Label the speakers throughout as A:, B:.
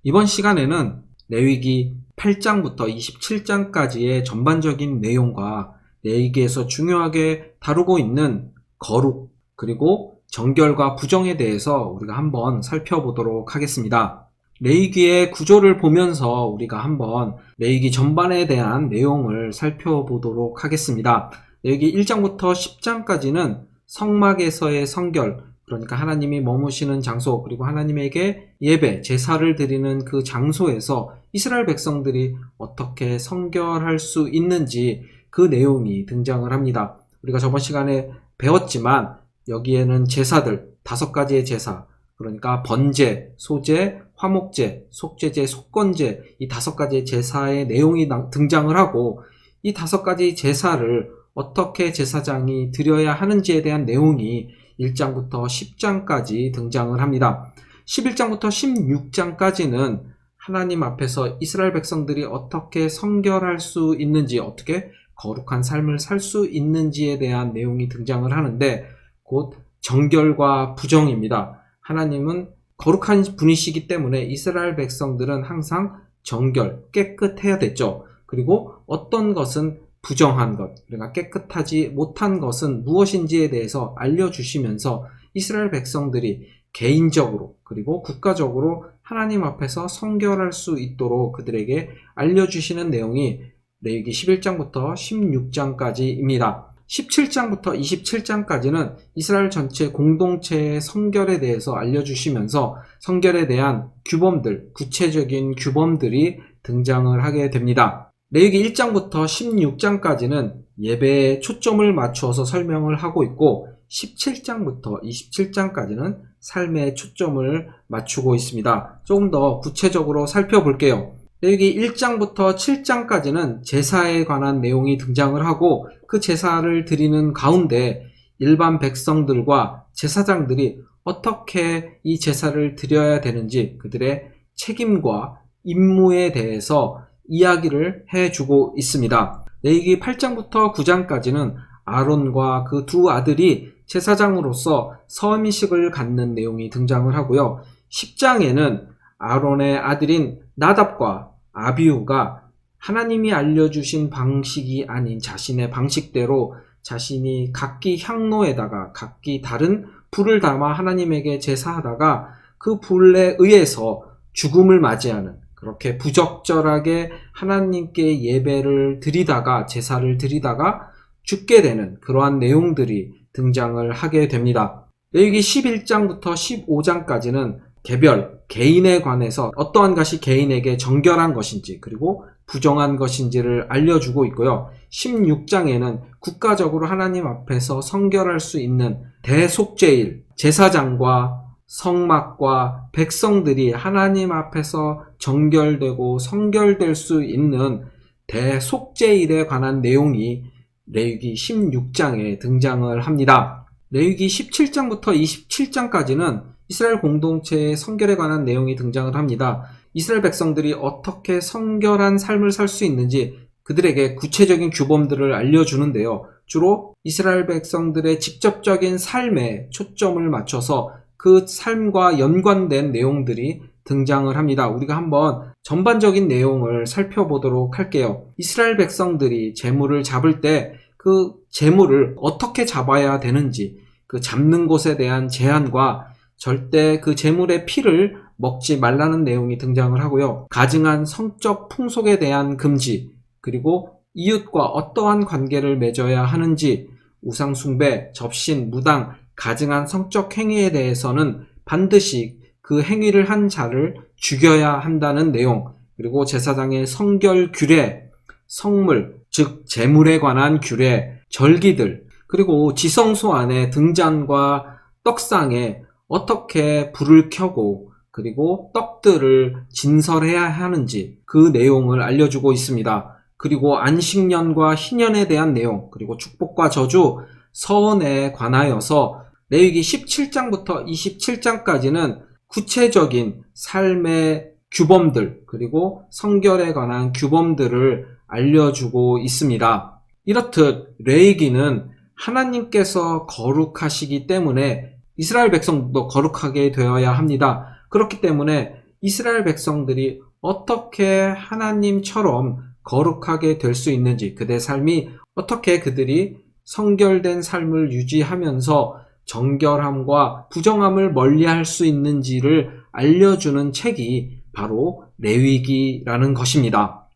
A: 이번 시간에는 레위기 8장부터 27장까지의 전반적인 내용과 레위기에서 중요하게 다루고 있는 거룩 그리고 정결과 부정에 대해서 우리가 한번 살펴보도록 하겠습니다. 레위기의 구조를 보면서 우리가 한번 레위기 전반에 대한 내용을 살펴보도록 하겠습니다. 레위기 1장부터 10장까지는 성막에서의 성결, 그러니까 하나님이 머무시는 장소, 그리고 하나님에게 예배, 제사를 드리는 그 장소에서 이스라엘 백성들이 어떻게 성결할 수 있는지 그 내용이 등장을 합니다. 우리가 저번 시간에 배웠지만 여기에는 제사들, 5가지의 제사, 그러니까 번제, 소제, 화목제, 속죄제, 속건제, 이 5가지의 제사의 내용이 등장을 하고, 이 5가지 제사를 어떻게 제사장이 드려야 하는지에 대한 내용이 1장부터 10장까지 등장을 합니다. 11장부터 16장까지는 하나님 앞에서 이스라엘 백성들이 어떻게 성결할 수 있는지, 어떻게 거룩한 삶을 살 수 있는지에 대한 내용이 등장을 하는데, 곧 정결과 부정입니다. 하나님은 거룩한 분이시기 때문에 이스라엘 백성들은 항상 정결, 깨끗해야 됐죠. 그리고 어떤 것은 부정한 것, 그러니까 깨끗하지 못한 것은 무엇인지에 대해서 알려주시면서 이스라엘 백성들이 개인적으로 그리고 국가적으로 하나님 앞에서 성결할 수 있도록 그들에게 알려주시는 내용이 레위기 11장부터 16장까지입니다. 17장부터 27장까지는 이스라엘 전체 공동체의 성결에 대해서 알려주시면서 성결에 대한 규범들, 구체적인 규범들이 등장을 하게 됩니다. 레위기 1장부터 16장까지는 예배에 초점을 맞추어서 설명을 하고 있고, 17장부터 27장까지는 삶에 초점을 맞추고 있습니다. 조금 더 구체적으로 살펴볼게요. 레위기 1장부터 7장까지는 제사에 관한 내용이 등장을 하고, 그 제사를 드리는 가운데 일반 백성들과 제사장들이 어떻게 이 제사를 드려야 되는지 그들의 책임과 임무에 대해서 이야기를 해주고 있습니다. 레위기 8장부터 9장까지는 아론과 그 두 아들이 제사장으로서 서미식을 갖는 내용이 등장을 하고요. 10장에는 아론의 아들인 나답과 아비후가 하나님이 알려주신 방식이 아닌 자신의 방식대로 자신이 각기 향로에다가 각기 다른 불을 담아 하나님에게 제사하다가 그 불에 의해서 죽음을 맞이하는, 그렇게 부적절하게 하나님께 예배를 드리다가 제사를 드리다가 죽게 되는 그러한 내용들이 등장을 하게 됩니다. 레위기 11장부터 15장까지는 개별, 개인에 관해서 어떠한 것이 개인에게 정결한 것인지 그리고 부정한 것인지를 알려주고 있고요. 16장에는 국가적으로 하나님 앞에서 성결할 수 있는 대속죄일, 제사장과 성막과 백성들이 하나님 앞에서 정결되고 성결될 수 있는 대속죄일에 관한 내용이 레위기 16장에 등장을 합니다. 레위기 17장부터 27장까지는 이스라엘 공동체의 성결에 관한 내용이 등장을 합니다. 이스라엘 백성들이 어떻게 성결한 삶을 살 수 있는지 그들에게 구체적인 규범들을 알려주는데요. 주로 이스라엘 백성들의 직접적인 삶에 초점을 맞춰서 그 삶과 연관된 내용들이 등장을 합니다. 우리가 한번 전반적인 내용을 살펴보도록 할게요. 이스라엘 백성들이 재물을 잡을 때 그 재물을 어떻게 잡아야 되는지, 그 잡는 곳에 대한 제한과 절대 그 재물의 피를 먹지 말라는 내용이 등장을 하고요. 가증한 성적 풍속에 대한 금지, 그리고 이웃과 어떠한 관계를 맺어야 하는지, 우상숭배, 접신, 무당, 가증한 성적 행위에 대해서는 반드시 그 행위를 한 자를 죽여야 한다는 내용, 그리고 제사장의 성결 규례, 성물, 즉 제물에 관한 규례, 절기들, 그리고 지성소 안에 등잔과 떡상에 어떻게 불을 켜고 그리고 떡들을 진설해야 하는지 그 내용을 알려주고 있습니다. 그리고 안식년과 희년에 대한 내용, 그리고 축복과 저주, 서원에 관하여서 레위기 17장부터 27장까지는 구체적인 삶의 규범들, 그리고 성결에 관한 규범들을 알려주고 있습니다. 이렇듯 레위기는 하나님께서 거룩하시기 때문에 이스라엘 백성도 거룩하게 되어야 합니다. 그렇기 때문에 이스라엘 백성들이 어떻게 하나님처럼 거룩하게 될 수 있는지, 그들의 삶이 어떻게 그들이 성결된 삶을 유지하면서 정결함과 부정함을 멀리할 수 있는지를 알려주는 책이 바로 레위기라는 것입니다.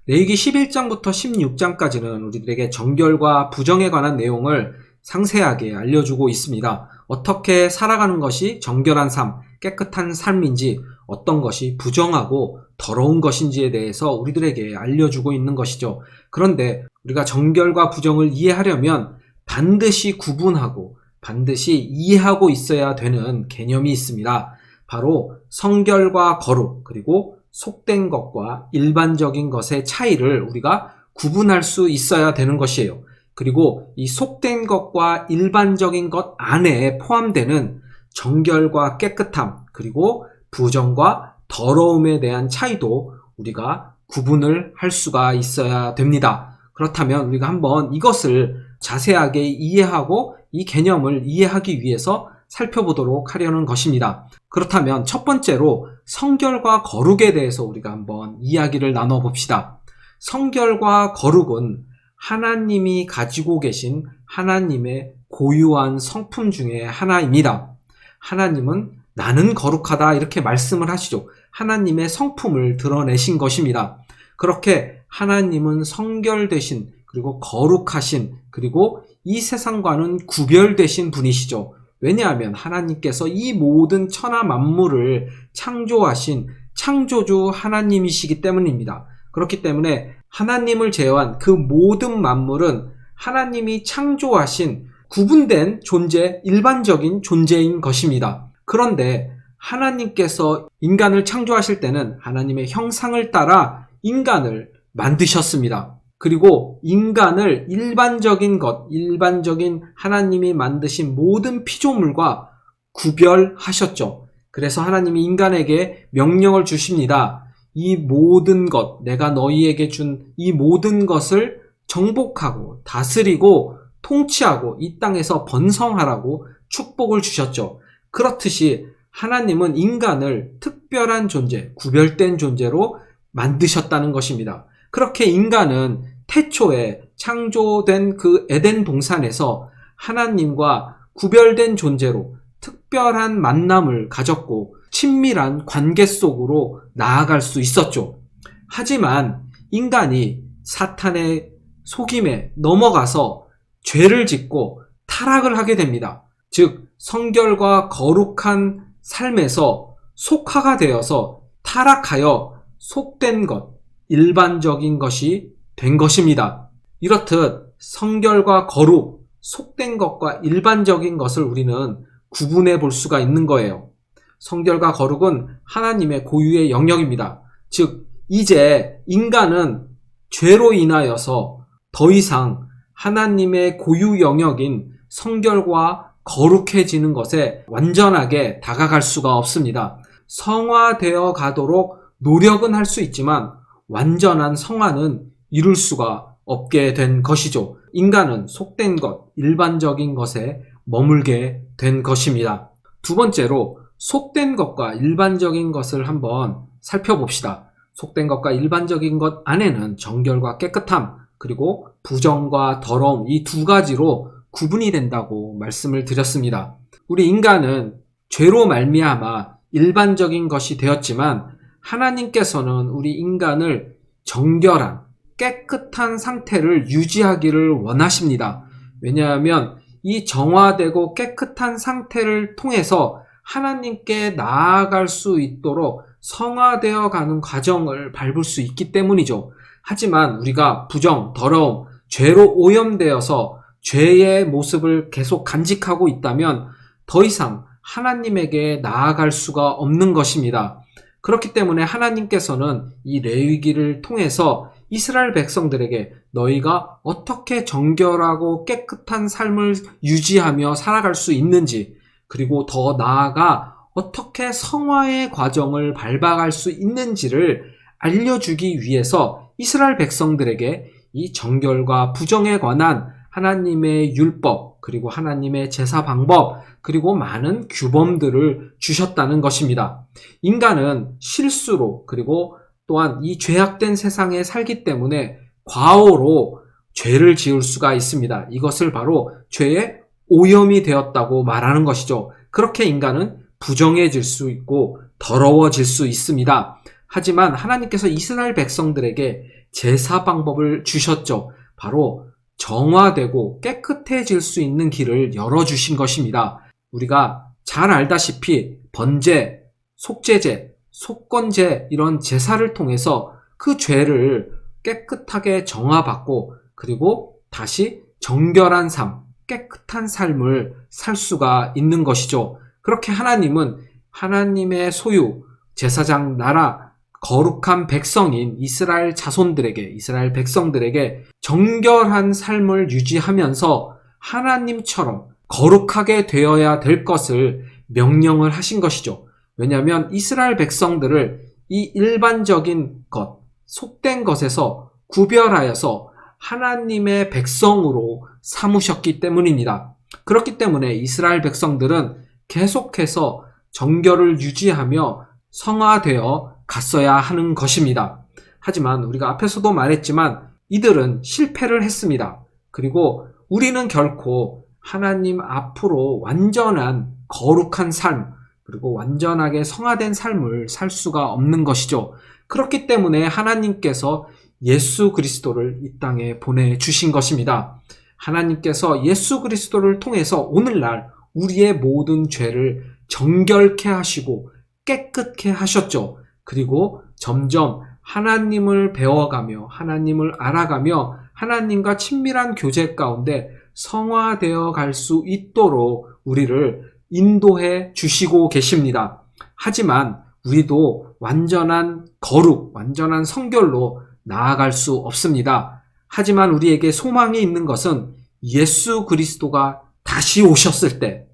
A: 레위기 11장부터 16장까지는 우리들에게 정결과 부정에 관한 내용을 상세하게 알려주고 있습니다. 어떻게 살아가는 것이 정결한 삶, 깨끗한 삶인지, 어떤 것이 부정하고 더러운 것인지에 대해서 우리들에게 알려주고 있는 것이죠. 그런데 우리가 정결과 부정을 이해하려면 반드시 구분하고 반드시 이해하고 있어야 되는 개념이 있습니다. 바로 성결과 거룩, 그리고 속된 것과 일반적인 것의 차이를 우리가 구분할 수 있어야 되는 것이에요. 그리고 이 속된 것과 일반적인 것 안에 포함되는 정결과 깨끗함, 그리고 부정과 더러움에 대한 차이도 우리가 구분을 할 수가 있어야 됩니다. 그렇다면 우리가 한번 이것을 자세하게 이해하고 이 개념을 이해하기 위해서 살펴보도록 하려는 것입니다. 그렇다면 첫 번째로 성결과 거룩에 대해서 우리가 한번 이야기를 나눠봅시다. 성결과 거룩은 하나님이 가지고 계신 하나님의 고유한 성품 중에 하나입니다. 하나님은 나는 거룩하다 이렇게 말씀을 하시죠. 하나님의 성품을 드러내신 것입니다. 그렇게 하나님은 성결되신, 그리고 거룩하신, 그리고 이 세상과는 구별되신 분이시죠. 왜냐하면 하나님께서 이 모든 천하 만물을 창조하신 창조주 하나님이시기 때문입니다. 그렇기 때문에 하나님을 제외한 그 모든 만물은 하나님이 창조하신 구분된 존재, 일반적인 존재인 것입니다. 그런데 하나님께서 인간을 창조하실 때는 하나님의 형상을 따라 인간을 만드셨습니다. 그리고 인간을 일반적인 것, 일반적인 하나님이 만드신 모든 피조물과 구별하셨죠. 그래서 하나님이 인간에게 명령을 주십니다. 이 모든 것, 내가 너희에게 준 이 모든 것을 정복하고 다스리고 통치하고 이 땅에서 번성하라고 축복을 주셨죠. 그렇듯이 하나님은 인간을 특별한 존재, 구별된 존재로 만드셨다는 것입니다. 그렇게 인간은 태초에 창조된 그 에덴 동산에서 하나님과 구별된 존재로 특별한 만남을 가졌고 친밀한 관계 속으로 나아갈 수 있었죠. 하지만 인간이 사탄의 속임에 넘어가서 죄를 짓고 타락을 하게 됩니다. 즉 성결과 거룩한 삶에서 속화가 되어서 타락하여 속된 것, 일반적인 것이 된 것입니다. 이렇듯 성결과 거룩, 속된 것과 일반적인 것을 우리는 구분해 볼 수가 있는 거예요. 성결과 거룩은 하나님의 고유의 영역입니다. 즉 이제 인간은 죄로 인하여서 더 이상 하나님의 고유 영역인 성결과 거룩해지는 것에 완전하게 다가갈 수가 없습니다. 성화되어 가도록 노력은 할 수 있지만 완전한 성화는 이룰 수가 없게 된 것이죠. 인간은 속된 것, 일반적인 것에 머물게 된 것입니다. 두 번째로 속된 것과 일반적인 것을 한번 살펴봅시다. 속된 것과 일반적인 것 안에는 정결과 깨끗함, 그리고 부정과 더러움, 이 두 가지로 구분이 된다고 말씀을 드렸습니다. 우리 인간은 죄로 말미암아 일반적인 것이 되었지만 하나님께서는 우리 인간을 정결한, 깨끗한 상태를 유지하기를 원하십니다. 왜냐하면 이 정화되고 깨끗한 상태를 통해서 하나님께 나아갈 수 있도록 성화되어 가는 과정을 밟을 수 있기 때문이죠. 하지만 우리가 부정, 더러움, 죄로 오염되어서 죄의 모습을 계속 간직하고 있다면 더 이상 하나님에게 나아갈 수가 없는 것입니다. 그렇기 때문에 하나님께서는 이 레위기를 통해서 이스라엘 백성들에게 너희가 어떻게 정결하고 깨끗한 삶을 유지하며 살아갈 수 있는지, 그리고 더 나아가 어떻게 성화의 과정을 밟아갈 수 있는지를 알려주기 위해서 이스라엘 백성들에게 이 정결과 부정에 관한 하나님의 율법, 그리고 하나님의 제사 방법, 그리고 많은 규범들을 주셨다는 것입니다. 인간은 실수로, 그리고 또한 이 죄악된 세상에 살기 때문에 과오로 죄를 지을 수가 있습니다. 이것을 바로 죄의 오염이 되었다고 말하는 것이죠. 그렇게 인간은 부정해질 수 있고 더러워질 수 있습니다. 하지만 하나님께서 이스라엘 백성들에게 제사 방법을 주셨죠. 바로 정화되고 깨끗해질 수 있는 길을 열어주신 것입니다. 우리가 잘 알다시피 번제, 속죄제, 속건제 이런 제사를 통해서 그 죄를 깨끗하게 정화받고 그리고 다시 정결한 삶, 깨끗한 삶을 살 수가 있는 것이죠. 그렇게 하나님은 하나님의 소유, 제사장 나라, 거룩한 백성인 이스라엘 자손들에게, 이스라엘 백성들에게 정결한 삶을 유지하면서 하나님처럼 거룩하게 되어야 될 것을 명령을 하신 것이죠. 왜냐하면 이스라엘 백성들을 이 일반적인 것, 속된 것에서 구별하여서 하나님의 백성으로 삼으셨기 때문입니다. 그렇기 때문에 이스라엘 백성들은 계속해서 정결을 유지하며 성화되어 갔어야 하는 것입니다. 하지만 우리가 앞에서도 말했지만 이들은 실패를 했습니다. 그리고 우리는 결코 하나님 앞으로 완전한 거룩한 삶, 그리고 완전하게 성화된 삶을 살 수가 없는 것이죠. 그렇기 때문에 하나님께서 예수 그리스도를 이 땅에 보내주신 것입니다. 하나님께서 예수 그리스도를 통해서 오늘날 우리의 모든 죄를 정결케 하시고 깨끗게 하셨죠. 그리고 점점 하나님을 배워가며 하나님을 알아가며 하나님과 친밀한 교제 가운데 성화되어 갈 수 있도록 우리를 인도해 주시고 계십니다. 하지만 우리도 완전한 거룩, 완전한 성결로 나아갈 수 없습니다. 하지만 우리에게 소망이 있는 것은 예수 그리스도가 다시 오셨을 때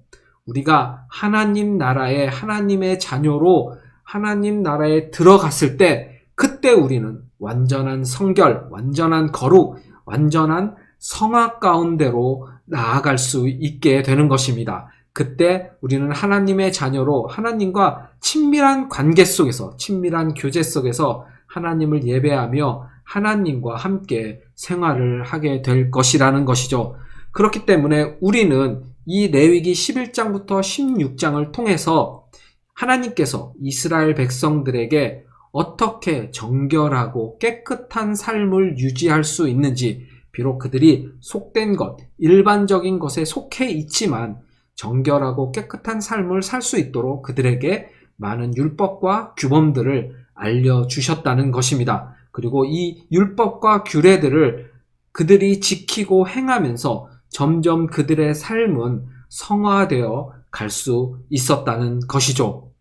A: 우리가 하나님 나라의 하나님의 자녀로 하나님 나라에 들어갔을 때 그때 우리는 완전한 성결, 완전한 거룩, 완전한 성화 가운데로 나아갈 수 있게 되는 것입니다. 그때 우리는 하나님의 자녀로 하나님과 친밀한 관계 속에서, 친밀한 교제 속에서 하나님을 예배하며 하나님과 함께 생활을 하게 될 것이라는 것이죠. 그렇기 때문에 우리는 이 레위기 11장부터 16장을 통해서 하나님께서 이스라엘 백성들에게 어떻게 정결하고 깨끗한 삶을 유지할 수 있는지, 비록 그들이 속된 것, 일반적인 것에 속해 있지만 정결하고 깨끗한 삶을 살 수 있도록 그들에게 많은 율법과 규범들을 알려주셨다는 것입니다. 그리고 이 율법과 규례들을 그들이 지키고 행하면서 점점 그들의 삶은 성화되어 갈 수 있었다는 것이죠.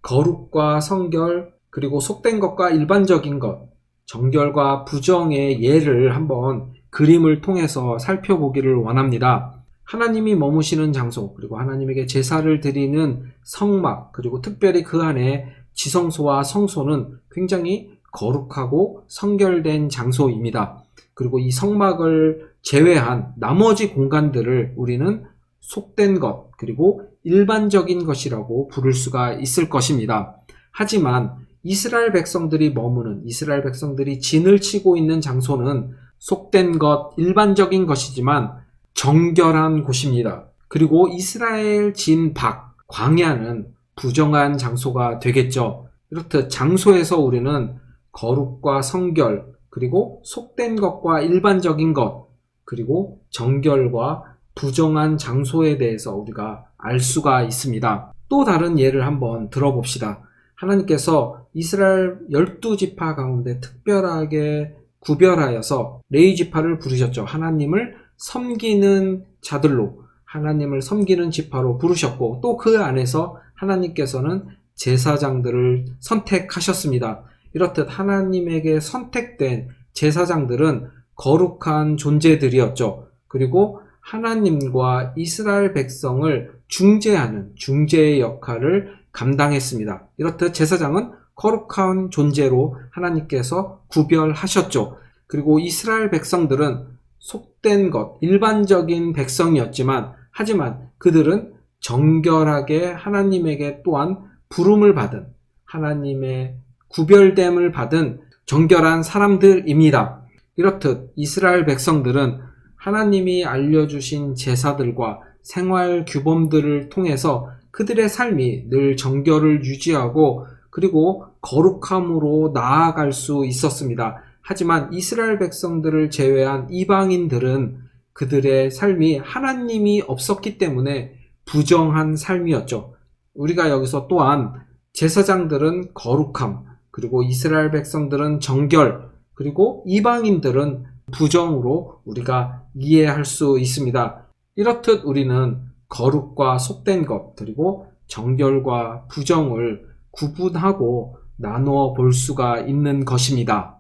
A: 거룩과 성결, 그리고 속된 것과 일반적인 것, 정결과 부정의 예를 한번 그림을 통해서 살펴보기를 원합니다. 하나님이 머무시는 장소, 그리고 하나님에게 제사를 드리는 성막, 그리고 특별히 그 안에 지성소와 성소는 굉장히 거룩하고 성결된 장소입니다. 그리고 이 성막을 제외한 나머지 공간들을 우리는 속된 것, 그리고 일반적인 것이라고 부를 수가 있을 것입니다. 하지만 이스라엘 백성들이 머무는, 이스라엘 백성들이 진을 치고 있는 장소는 속된 것, 일반적인 것이지만 정결한 곳입니다. 그리고 이스라엘 진 밖, 광야는 부정한 장소가 되겠죠. 이렇듯 장소에서 우리는 거룩과 성결, 그리고 속된 것과 일반적인 것, 그리고 정결과 부정한 장소에 대해서 우리가 알 수가 있습니다. 또 다른 예를 한번 들어봅시다. 하나님께서 이스라엘 12지파 가운데 특별하게 구별하여서 레위지파를 부르셨죠. 하나님을 섬기는 자들로, 하나님을 섬기는 지파로 부르셨고, 또 그 안에서 하나님께서는 제사장들을 선택하셨습니다. 이렇듯 하나님에게 선택된 제사장들은 거룩한 존재들이었죠. 그리고 하나님과 이스라엘 백성을 중재하는 중재의 역할을 감당했습니다. 이렇듯 제사장은 거룩한 존재로 하나님께서 구별하셨죠. 그리고 이스라엘 백성들은 속된 것, 일반적인 백성이었지만 하지만 그들은 정결하게 하나님에게 또한 부름을 받은 하나님의 구별됨을 받은 정결한 사람들입니다. 이렇듯 이스라엘 백성들은 하나님이 알려주신 제사들과 생활 규범들을 통해서 그들의 삶이 늘 정결을 유지하고 그리고 거룩함으로 나아갈 수 있었습니다. 하지만 이스라엘 백성들을 제외한 이방인들은 그들의 삶이 하나님이 없었기 때문에 부정한 삶이었죠. 우리가 여기서 또한 제사장들은 거룩함, 그리고 이스라엘 백성들은 정결, 그리고 이방인들은 부정으로 우리가 이해할 수 있습니다. 이렇듯 우리는 거룩과 속된 것, 그리고 정결과 부정을 구분하고 나누어 볼 수가 있는 것입니다.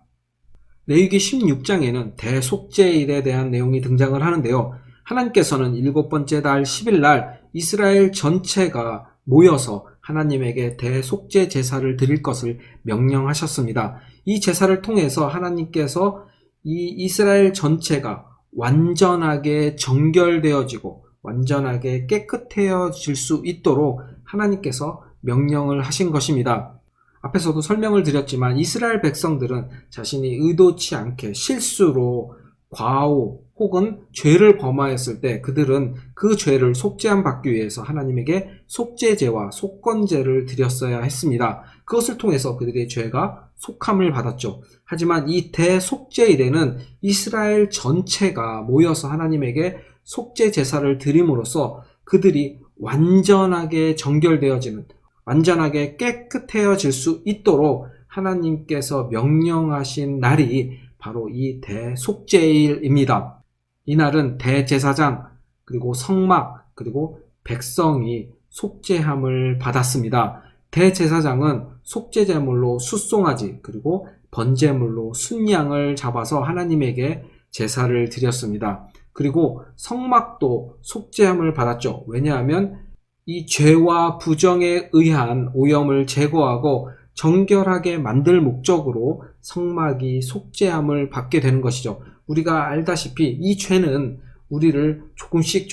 A: 레위기 16장에는 대속죄일에 대한 내용이 등장을 하는데요. 하나님께서는 7번째 달 10일 날 이스라엘 전체가 모여서 하나님에게 대속죄 제사를 드릴 것을 명령하셨습니다. 이 제사를 통해서 하나님께서 이 이스라엘 전체가 완전하게 정결되어지고 완전하게 깨끗해질 수 있도록 하나님께서 명령을 하신 것입니다. 앞에서도 설명을 드렸지만 이스라엘 백성들은 자신이 의도치 않게 실수로 과오 혹은 죄를 범하였을 때 그들은 그 죄를 속죄함 받기 위해서 하나님에게 속죄제와 속건제를 드렸어야 했습니다. 그것을 통해서 그들의 죄가 속함을 받았죠. 하지만 이 대속죄일에는 이스라엘 전체가 모여서 하나님에게 속죄 제사를 드림으로써 그들이 완전하게 정결되어지는, 완전하게 깨끗해질 수 있도록 하나님께서 명령하신 날이 바로 이 대속죄일입니다. 이날은 대제사장, 그리고 성막, 그리고 백성이 속죄함을 받았습니다. 대제사장은 속죄제물로 숫송아지, 그리고 번제물로 순양을 잡아서 하나님에게 제사를 드렸습니다. 그리고 성막도 속죄함을 받았죠. 왜냐하면 이 죄와 부정에 의한 오염을 제거하고 정결하게 만들 목적으로 성막이 속죄함을 받게 되는 것이죠. 우리가 알다시피 이 죄는 우리를 조금씩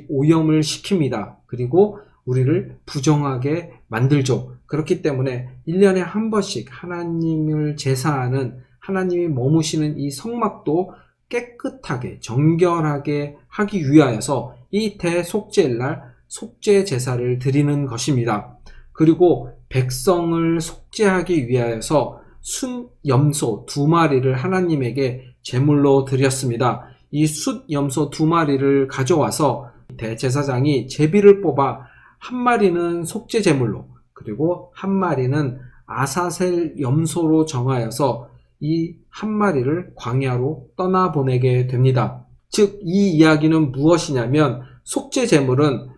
A: 오염을 시킵니다. 그리고 우리를 부정하게 만들죠. 그렇기 때문에 1년에 한 번씩 하나님을 제사하는, 하나님이 머무시는 이 성막도 깨끗하게 정결하게 하기 위하여서 이 대속죄일날 속죄 제사를 드리는 것입니다. 그리고 백성을 속죄하기 위하여서 숫염소 2마리를 하나님에게 제물로 드렸습니다. 이 숫염소 2마리를 가져와서 대제사장이 제비를 뽑아 한 마리는 속죄 제물로, 그리고 한 마리는 아사셀 염소로 정하여서 이 한 마리를 광야로 떠나보내게 됩니다. 즉, 이 이야기는 무엇이냐면 속죄 제물은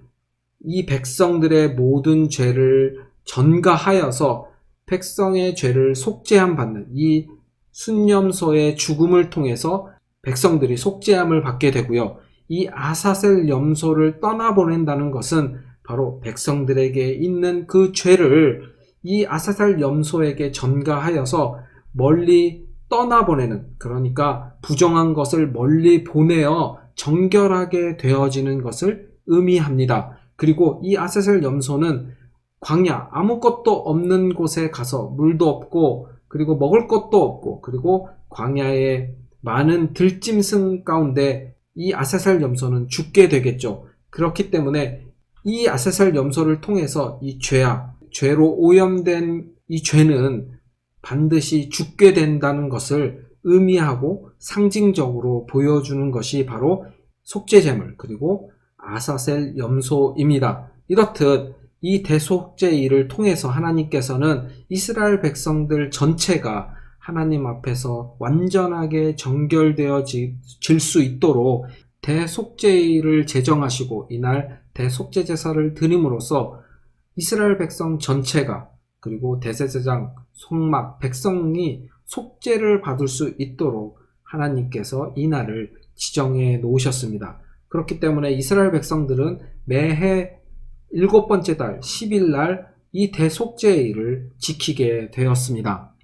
A: 이 백성들의 모든 죄를 전가하여서 백성의 죄를 속죄함 받는 이 순염소의 죽음을 통해서 백성들이 속죄함을 받게 되고요. 이 아사셀 염소를 떠나보낸다는 것은 바로 백성들에게 있는 그 죄를 이 아사셀 염소에게 전가하여서 멀리 떠나보내는, 그러니까 부정한 것을 멀리 보내어 정결하게 되어지는 것을 의미합니다. 그리고 이 아사셀 염소는 광야, 아무것도 없는 곳에 가서 물도 없고 그리고 먹을 것도 없고 그리고 광야에 많은 들짐승 가운데 이 아사셀 염소는 죽게 되겠죠. 그렇기 때문에 이 아사셀 염소를 통해서 이 죄로 오염된 이 죄는 반드시 죽게 된다는 것을 의미하고 상징적으로 보여주는 것이 바로 속죄제물, 그리고 아사셀 염소입니다. 이렇듯 이 대속죄일을 통해서 하나님께서는 이스라엘 백성들 전체가 하나님 앞에서 완전하게 정결되어질 수 있도록 대속죄일을 제정하시고 이날 대속죄 제사를 드림으로써 이스라엘 백성 전체가, 그리고 대제사장, 성막, 백성이 속죄를 받을 수 있도록 하나님께서 이 날을 지정해 놓으셨습니다. 그렇기 때문에 이스라엘 백성들은 매해 7번째 달 10일 날 이 대속죄일을 지키게 되었습니다.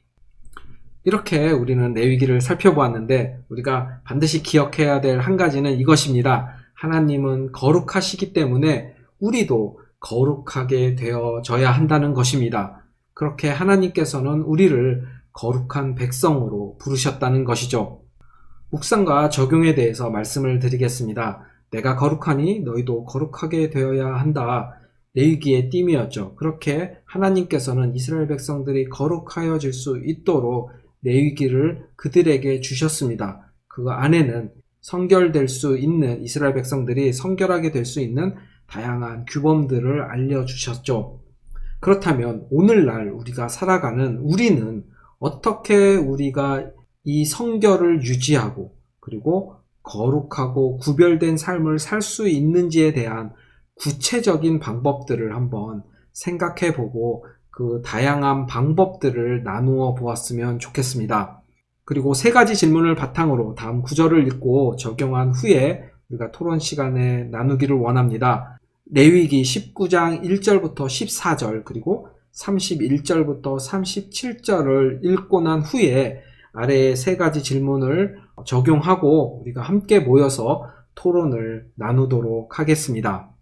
A: 이렇게 우리는 레위기를 살펴보았는데 우리가 반드시 기억해야 될 한 가지는 이것입니다. 하나님은 거룩하시기 때문에 우리도 거룩하게 되어져야 한다는 것입니다. 그렇게 하나님께서는 우리를 거룩한 백성으로 부르셨다는 것이죠. 묵상과 적용에 대해서 말씀을 드리겠습니다. 내가 거룩하니 너희도 거룩하게 되어야 한다. 레위기의 띠이었죠. 그렇게 하나님께서는 이스라엘 백성들이 거룩하여질 수 있도록 레위기를 그들에게 주셨습니다. 그 안에는 성결될 수 있는, 이스라엘 백성들이 성결하게 될 수 있는 다양한 규범들을 알려주셨죠. 그렇다면 오늘날 우리가 살아가는 우리는 어떻게 우리가 이 성결을 유지하고 그리고 거룩하고 구별된 삶을 살 수 있는지에 대한 구체적인 방법들을 한번 생각해 보고 그 다양한 방법들을 나누어 보았으면 좋겠습니다. 그리고 세 가지 질문을 바탕으로 다음 구절을 읽고 적용한 후에 우리가 토론 시간에 나누기를 원합니다. 레위기 19장 1절부터 14절 그리고 31절부터 37절을 읽고 난 후에 아래의 세 가지 질문을 적용하고 우리가 함께 모여서 토론을 나누도록 하겠습니다.